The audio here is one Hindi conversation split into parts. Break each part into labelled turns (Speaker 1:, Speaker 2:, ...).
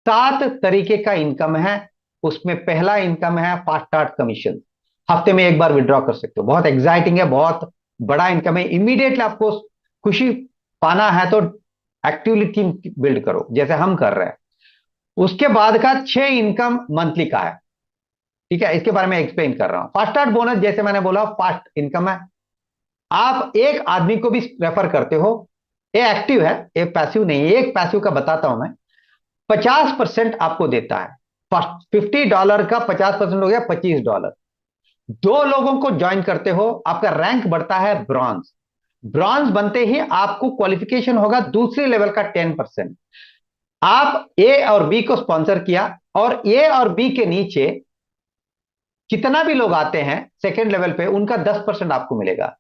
Speaker 1: 7 तरीके का इनकम है। उसमें पहला इनकम है फास्ट स्टार्ट कमीशन। हफ्ते में एक बार विड्रॉ कर सकते हो, बहुत एक्साइटिंग है, बहुत बड़ा इनकम है। इमीडिएटली आपको खुशी पाना है तो एक्टिवली टीम बिल्ड करो जैसे हम कर रहे हैं। उसके बाद का 6 इनकम मंथली का है। ठीक है, इसके बारे में एक्सप्लेन कर रहा हूं। फास्ट स्टार्ट बोनस जैसे मैंने बोला फास्ट इनकम है। आप एक आदमी को भी रेफर करते हो, ये एक्टिव है, ये पैसिव नहीं है। एक पैसिव का बताता हूं मैं। 50% आपको देता है। $50 का 50% हो गया $25। दो लोगों को ज्वाइन करते हो, आपका रैंक बढ़ता है ब्रॉन्ज। ब्रॉन्ज बनते ही आपको क्वालिफिकेशन होगा दूसरे लेवल का 10%। आप ए और बी को स्पॉन्सर किया, और ए और बी के नीचे कितना भी लोग आते हैं सेकेंड लेवल पे, उनका 10% आपको मिलेगा।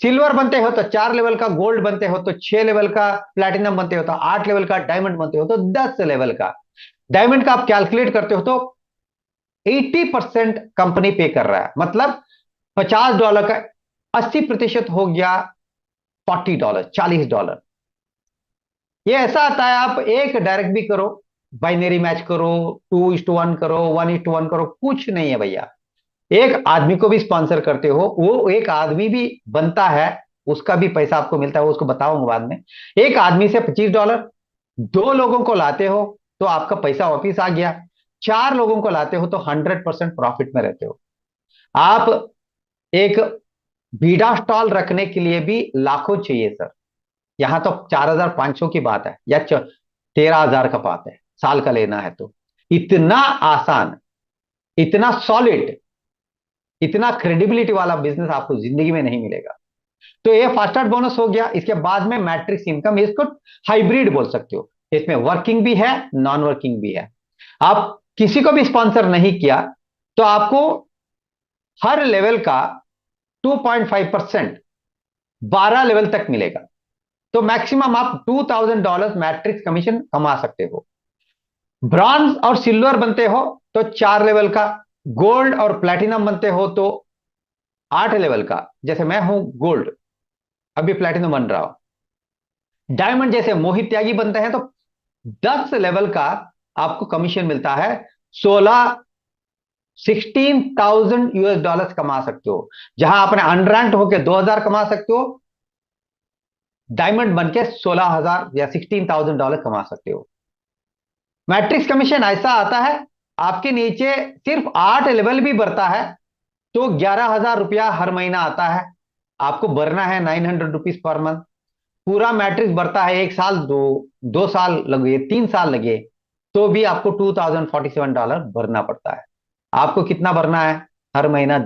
Speaker 1: सिल्वर बनते हो तो 4 लेवल का, गोल्ड बनते हो तो 6 लेवल का, प्लैटिनम बनते हो तो 8 लेवल का, डायमंड बनते हो तो 10 लेवल का। डायमंड का आप कैलकुलेट करते हो तो 80% कंपनी पे कर रहा है, मतलब $50 का 80% हो गया $40, $40। ये ऐसा आता है, आप एक डायरेक्ट भी करो, बाइनरी मैच करो, 2:1 करो, 1:1 करो, कुछ नहीं है भैया। एक आदमी को भी स्पॉन्सर करते हो, वो एक आदमी भी बनता है, उसका भी पैसा आपको मिलता है, वो उसको बताऊंगा बाद में। एक आदमी से $25, दो लोगों को लाते हो तो आपका पैसा वापिस आ गया। 4 लोगों को लाते हो तो 100% प्रॉफिट में रहते हो आप। एक बीड़ा स्टॉल रखने के लिए भी लाखों चाहिए सर। यहां तो 4,500 की बात है या 13,000 का बात है, साल का लेना है तो। इतना आसान, इतना सॉलिड, इतना क्रेडिबिलिटी वाला बिजनेस आपको जिंदगी में नहीं मिलेगा। तो ये फास्ट स्टार्ट बोनस हो गया। इसके बाद में मैट्रिक्स इनकम, इसको हाइब्रिड बोल सकते हो। इसमें वर्किंग भी है, नॉन वर्किंग भी है। आप किसी को भी स्पॉन्सर नहीं किया तो आपको हर लेवल का 2.5% 12 लेवल तक मिलेगा। तो मैक्सिमम आप $2,000 मैट्रिक्स कमीशन कमा सकते हो। ब्रॉन्ज और सिल्वर बनते हो तो 4 लेवल का, गोल्ड और प्लेटिनम बनते हो तो 8 लेवल का, जैसे मैं हूं गोल्ड, अभी प्लेटिनम बन रहा हूं। डायमंड जैसे मोहित त्यागी बनते हैं तो 10 लेवल का आपको कमीशन मिलता है। 16,000 US डॉलर कमा सकते हो। जहां आपने अनरैंक्ड होकर 2,000 कमा सकते हो, डायमंड बन के 16,000 या $16,000 कमा सकते हो। मैट्रिक्स कमीशन ऐसा आता है, आपके नीचे सिर्फ 8 लेवल भी बढ़ता है तो ₹11,000 हर महीना आता है। आपको भरना है ₹900 पर मंथ। पूरा मैट्रिक्स बढ़ता है, 1 साल, 2 साल लगे, 3 साल लगे, तो भी आपको $2,047 भरना पड़ता है। आपको कितना भरना है? हर महीना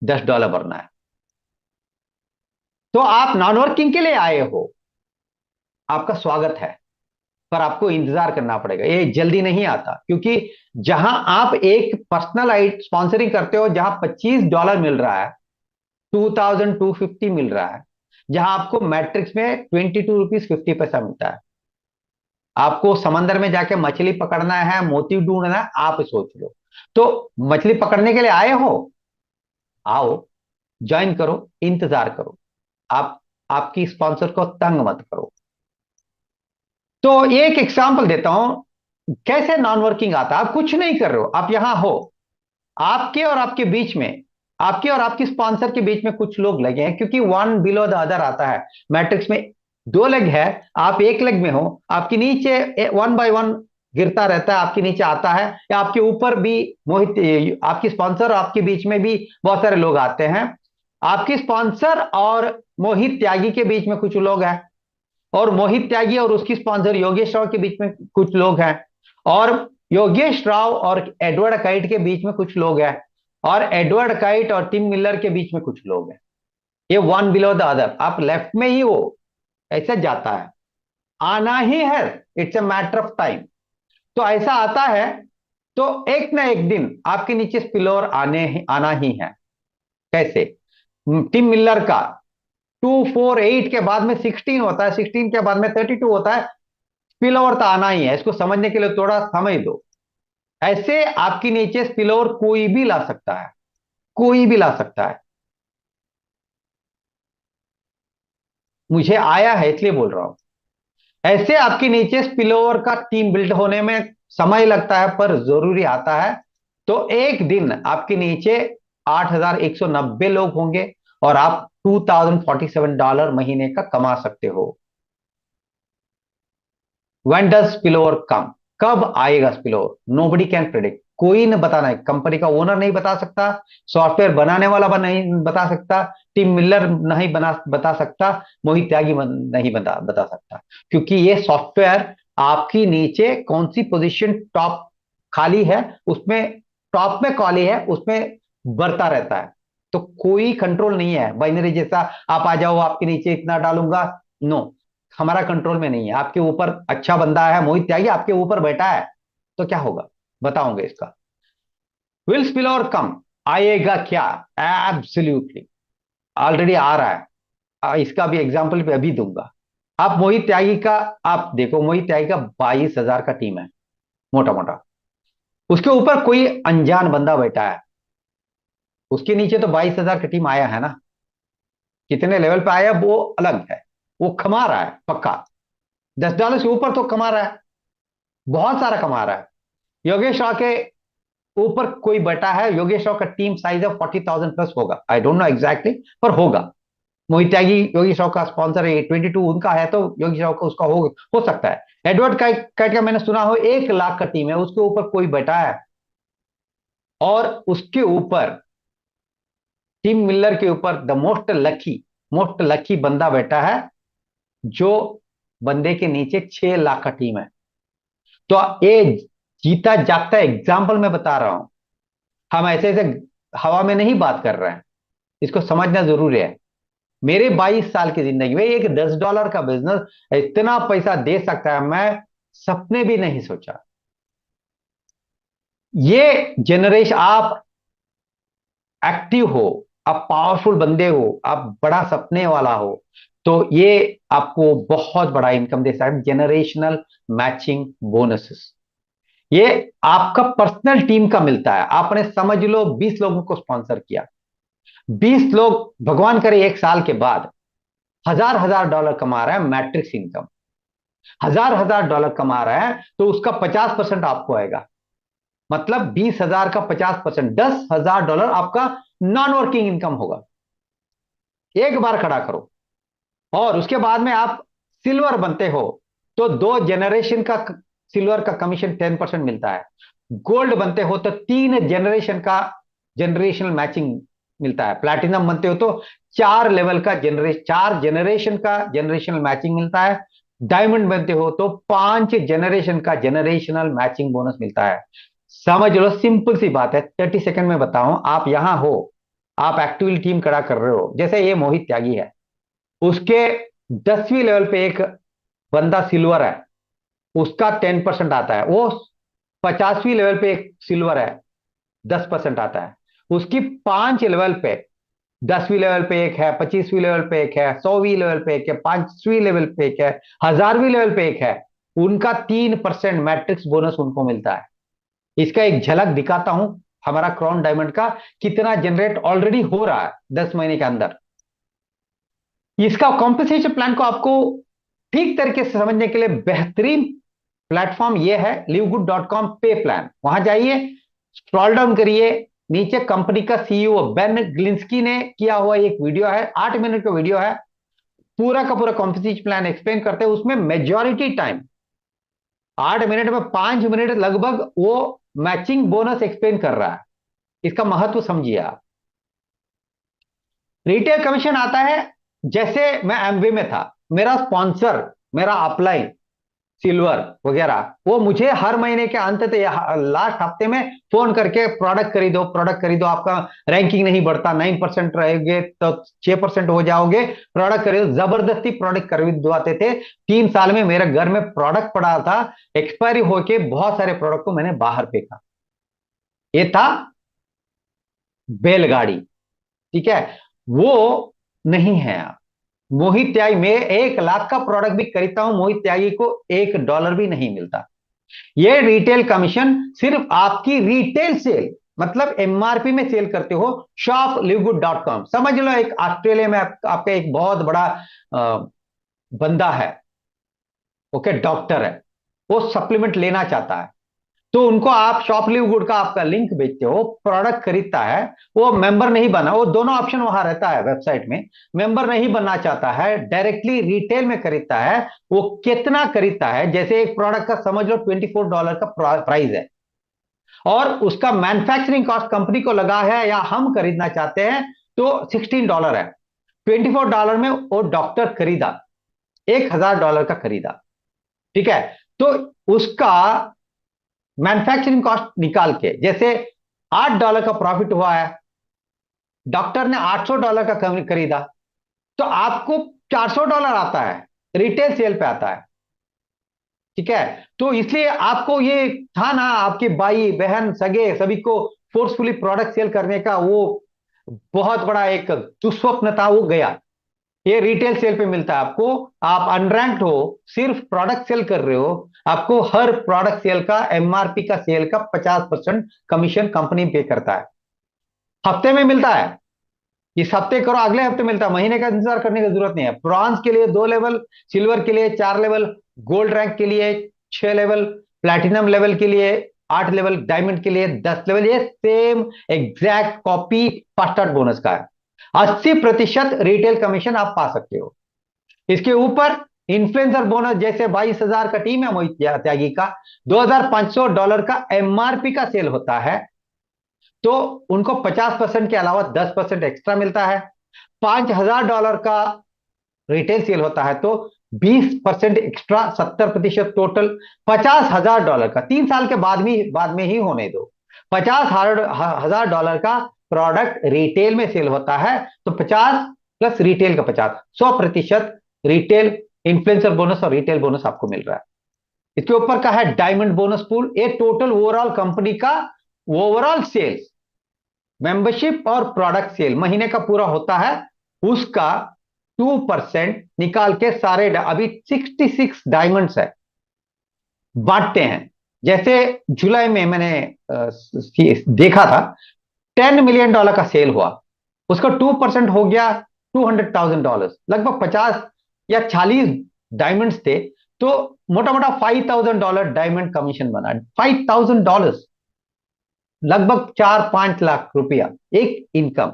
Speaker 1: $10 भरना है। तो आप नॉन वर्किंग के लिए आए हो, आपका स्वागत है, पर आपको इंतजार करना पड़ेगा, ये जल्दी नहीं आता। क्योंकि जहां आप एक पर्सनल स्पॉन्सरिंग करते हो, जहां $25 मिल रहा है, 2,250 मिल रहा है, जहां आपको मैट्रिक्स में ₹22.50 मिलता है। आपको समंदर में जाके मछली पकड़ना है, मोती ढूंढना है, आप सोच लो। तो मछली पकड़ने के लिए आए हो, आओ, ज्वाइन करो, इंतजार करो। आप आपकी स्पॉन्सर को तंग मत करो। तो एक एग्जांपल देता हूं कैसे नॉन वर्किंग आता है। आप कुछ नहीं कर रहे हो, आप यहां हो, आपके और आपके बीच में, आपके और आपकी स्पॉन्सर के बीच में कुछ लोग लगे हैं, क्योंकि वन बिलो द अदर आता है मैट्रिक्स में। 2 लेग है, आप एक लेग में हो, आपके नीचे 1 बाय 1 गिरता रहता है, आपके नीचे आता है, या आपके ऊपर भी मोहित, आपकी स्पॉन्सर और आपके बीच में भी बहुत सारे लोग आते हैं। आपकी स्पॉन्सर और मोहित त्यागी के बीच में कुछ लोग हैं, और मोहित त्यागी और उसकी स्पॉन्सर योगेश राव के बीच में कुछ लोग हैं, और योगेश राव और एडवर्ड काइट के बीच में कुछ लोग हैं, और एडवर्ड काइट और टिम मिलर के बीच में कुछ लोग हैं। ये वन बिलो द अदर, आप लेफ्ट में ही हो, ऐसा जाता है, आना ही है। It's a matter of time. तो ऐसा आता है, तो एक ना एक दिन आपके नीचे स्पिलोर आना ही है। कैसे? टिम मिलर का 248 के बाद में 16 होता है, 16 के बाद में 32 होता है। स्पिल ओवर तो आना ही है, इसको समझने के लिए थोड़ा समय दो। ऐसे आपके नीचे स्पिल ओवर कोई भी ला सकता है, कोई भी ला सकता है। मुझे आया है इसलिए बोल रहा हूं। ऐसे आपके नीचे स्पिल ओवर का टीम बिल्ड होने में समय लगता है पर जरूरी आता है। तो एक दिन आपके नीचे 8,190 लोग होंगे और आप $2,047 महीने का कमा सकते हो। When does spillover come? कब आएगा स्पिलओवर? नोबडी कैन प्रिडिक्ट, कोई न बताना है। कंपनी का ओनर नहीं बता सकता, सॉफ्टवेयर बनाने वाला नहीं बता सकता, टिम मिलर नहीं बता सकता, मोहित त्यागी नहीं बता सकता। क्योंकि ये सॉफ्टवेयर आपकी नीचे कौन सी पोजीशन टॉप खाली है, उसमें टॉप में खाली है, उसमें बढ़ता रहता है। तो कोई कंट्रोल नहीं है बाइनरी जैसा, आप आ जाओ आपके नीचे इतना डालूंगा। नो, हमारा कंट्रोल में नहीं है। आपके ऊपर अच्छा बंदा है, मोहित त्यागी आपके ऊपर बैठा है, तो क्या होगा बताओगे इसका। विल स्पिल और कम, आएगा क्या? एब्सोल्युटली ऑलरेडी आ रहा है। इसका भी एग्जांपल भी अभी दूंगा। आप मोहित त्यागी का, आप देखो मोहित त्यागी का 22,000 का टीम है मोटा मोटा, उसके ऊपर कोई अनजान बंदा बैठा है, उसके नीचे तो 22,000 का टीम आया है ना। कितने लेवल पे आया वो अलग है, वो कमा रहा है पक्का, $10 से ऊपर तो कमा रहा है, बहुत सारा कमा रहा है। योगेश राव के ऊपर कोई बैठा है, योगेश राव का टीम साइज है 40,000 प्लस होगा, आई डोंट नो एग्जैक्टली पर होगा। मोहित त्यागी योगेश राव का स्पॉन्सर है, 22 उनका है, तो योगेश राव का उसका हो सकता है। एडवर्ड कैट का मैंने सुना हो 1 लाख का टीम है, उसके ऊपर कोई बैठा है, और उसके ऊपर टीम मिलर के ऊपर द मोस्ट लकी बंदा बैठा है, जो बंदे के नीचे 6 लाख का टीम है। तो ये जीता जागता एग्जाम्पल मैं बता रहा हूं, हम ऐसे ऐसे हवा में नहीं बात कर रहे हैं, इसको समझना जरूरी है। मेरे 22 साल की जिंदगी में एक $10 का बिजनेस इतना पैसा दे सकता है, मैं सपने भी नहीं सोचा। ये जनरेशन, आप एक्टिव हो, आप पावरफुल बंदे हो, आप बड़ा सपने वाला हो, तो ये आपको बहुत बड़ा इनकम दे सकता है। जनरेशनल मैचिंग बोनसेस, ये आपका पर्सनल टीम का मिलता है। आपने समझ लो 20 लोगों को स्पॉन्सर किया, 20 लोग भगवान करे 1 साल के बाद हजार हजार डॉलर कमा रहे हैं, मैट्रिक्स इनकम हजार हजार डॉलर कमा रहे हैं, तो उसका 50% आपको आएगा। मतलब 20,000 का 50%, $10,000 आपका नॉन वर्किंग इनकम होगा। एक बार खड़ा करो, और उसके बाद में आप सिल्वर बनते हो, तो 2 जनरेशन का सिल्वर का कमीशन 10% मिलता है। गोल्ड बनते हो तो 3 जनरेशन का जनरेशनल मैचिंग मिलता है। प्लैटिनम बनते हो तो 4 जनरेशन का जनरेशनल मैचिंग मिलता है। डायमंड बनते हो तो 5 जनरेशन का जनरेशनल मैचिंग बोनस मिलता है। समझ लो, सिंपल सी बात है, 30 सेकंड में बताऊं। आप यहां हो, आप एक्टिवली टीम खड़ा कर रहे हो, जैसे ये मोहित त्यागी है, उसके 10वीं लेवल पे एक बंदा सिल्वर है, उसका 10% आता है। वो 50वीं लेवल पे एक सिल्वर है, 10% आता है। उसकी 5 लेवल पे, 10वीं लेवल पे एक है, 25वीं लेवल पे एक है, 100वीं लेवल पे एक है, 5वीं लेवल पे एक है, 1000वीं लेवल पे एक है, उनका 3% मैट्रिक्स बोनस उनको मिलता है। इसका एक झलक दिखाता हूं, हमारा क्राउन डायमंड का कितना जनरेट ऑलरेडी हो रहा है 10 महीने के अंदर। इसका कॉम्पेंसेशन प्लान को आपको ठीक तरीके से समझने के लिए बेहतरीन प्लेटफॉर्म यह है livegood.com पे प्लान। वहां जाइए, स्क्रॉल डाउन करिए, नीचे कंपनी का सीईओ बेन ग्लिंस्की ने किया हुआ एक वीडियो है, 8 मिनट का वीडियो है, पूरा का पूरा कॉम्पेंसेशन प्लान एक्सप्लेन करते हैं। उसमें मेजॉरिटी टाइम 8 मिनट में 5 मिनट लगभग वो मैचिंग बोनस एक्सप्लेन कर रहा है। इसका महत्व समझिए आप। रिटेल कमीशन आता है, जैसे मैं एमवे में था, मेरा स्पॉन्सर, मेरा अपलाइन, सिल्वर वगैरह, वो मुझे हर महीने के अंत लास्ट हफ्ते में फोन करके प्रोडक्ट खरीदो, प्रोडक्ट खरीदो, आपका रैंकिंग नहीं बढ़ता, 9% रहेंगे तो 6% हो जाओगे, प्रोडक्ट खरीदो, जबरदस्ती प्रोडक्ट खरीदवाते थे। 3 साल में मेरे घर में प्रोडक्ट पड़ा था, एक्सपायरी होके बहुत सारे प्रोडक्ट को मैंने बाहर फेंका। ये था बैलगाड़ी, ठीक है, वो नहीं है आप। मोहित त्यागी, मैं 1 लाख का प्रोडक्ट भी खरीदता हूं, मोहित त्यागी को $1 भी नहीं मिलता। ये रिटेल कमीशन सिर्फ आपकी रिटेल सेल, मतलब एमआरपी में सेल करते हो, shoplivegood.com। समझ लो एक ऑस्ट्रेलिया में आपका एक बहुत बड़ा बंदा है, ओके, डॉक्टर है, वो सप्लीमेंट लेना चाहता है, तो उनको आप शॉपलिव गुड का आपका लिंक भेजते हो, प्रोडक्ट खरीदता है, वो मेंबर नहीं बना, वो दोनों ऑप्शन वहां रहता है वेबसाइट में, मेंबर नहीं बनना चाहता है, डायरेक्टली रिटेल में खरीदता है, वो कितना खरीदता है, जैसे एक प्रोडक्ट का समझ लो $24 का प्राइस है, और उसका मैन्युफैक्चरिंग कॉस्ट कंपनी को लगा है या हम खरीदना चाहते हैं तो $16 है। $24 में वो डॉक्टर खरीदा, $1,000 का खरीदा, ठीक है। तो उसका मैन्युफैक्चरिंग कॉस्ट निकाल के, जैसे $8 का प्रॉफिट हुआ है, डॉक्टर ने $800 का खरीदा, तो आपको $400 आता है, रिटेल सेल पे आता है, ठीक है। तो इसलिए आपको ये था ना, आपके भाई बहन सगे सभी को फोर्सफुली प्रोडक्ट सेल करने का वो बहुत बड़ा एक दुस्वप्न था, वो गया। ये रिटेल सेल पे मिलता है आपको, आप अनरैंक्ड हो, सिर्फ प्रोडक्ट सेल कर रहे हो, आपको हर प्रोडक्ट सेल का एमआरपी का सेल का 50% कमीशन कंपनी पे करता है। हफ्ते में मिलता है, इस हफ्ते करो अगले हफ्ते मिलता है, महीने का इंतजार करने की जरूरत नहीं है। ब्रॉन्ज के लिए 2 लेवल, सिल्वर के लिए 4 लेवल, गोल्ड रैंक के लिए 6 लेवल, प्लैटिनम लेवल के लिए 8 लेवल, डायमंड के लिए 10 लेवल, ये same exact copy first art bonus का है। 80% रिटेल कमीशन आप पा सकते हो। इसके ऊपर इन्फ्लुएंसर बोनस, जैसे 22,000 का टीम है मोहित त्यागी का, $2,500 का एमआरपी का सेल होता है, तो उनको 50% के अलावा 10% एक्स्ट्रा मिलता है। $5,000 का रिटेल सेल होता है तो 20% एक्स्ट्रा, 70% टोटल। $50,000 का 3 साल के बाद में ही होने दो, $50,000 का प्रोडक्ट रिटेल में सेल होता है, तो 50 प्लस रिटेल का 50, 100% रिटेल इन्फ्लुएंसर बोनस और रिटेल बोनस आपको मिल रहा है। इसके ऊपर का है डायमंड बोनस पूल, ये टोटल ओवरऑल कंपनी का ओवरऑल सेल्स, मेंबरशिप और प्रोडक्ट सेल महीने का पूरा होता है, उसका 2% निकाल के सारे अभी 66 डायमंड्स है, बांटते हैं। जैसे जुलाई में मैंने देखा था, $10 मिलियन का सेल हुआ, उसका 2% हो गया $200,000, लगभग 50 या 40 डायमंड्स थे, तो मोटा मोटा $5,000 डायमंड कमीशन बना, $5,000, लगभग 4-5 लाख रुपया एक इनकम,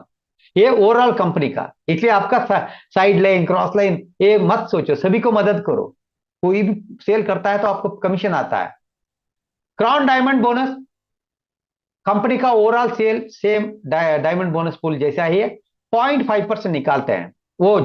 Speaker 1: ये ओवरऑल कंपनी का। इसलिए आपका साइड लाइन क्रॉस लाइन ये मत सोचो, सभी को मदद करो, कोई भी सेल करता है तो आपको कमीशन आता है। क्राउन डायमंड बोनस, कंपनी का overall sale same diamond bonus pool जैसा ही है, 0.5% निकालते हैं वो।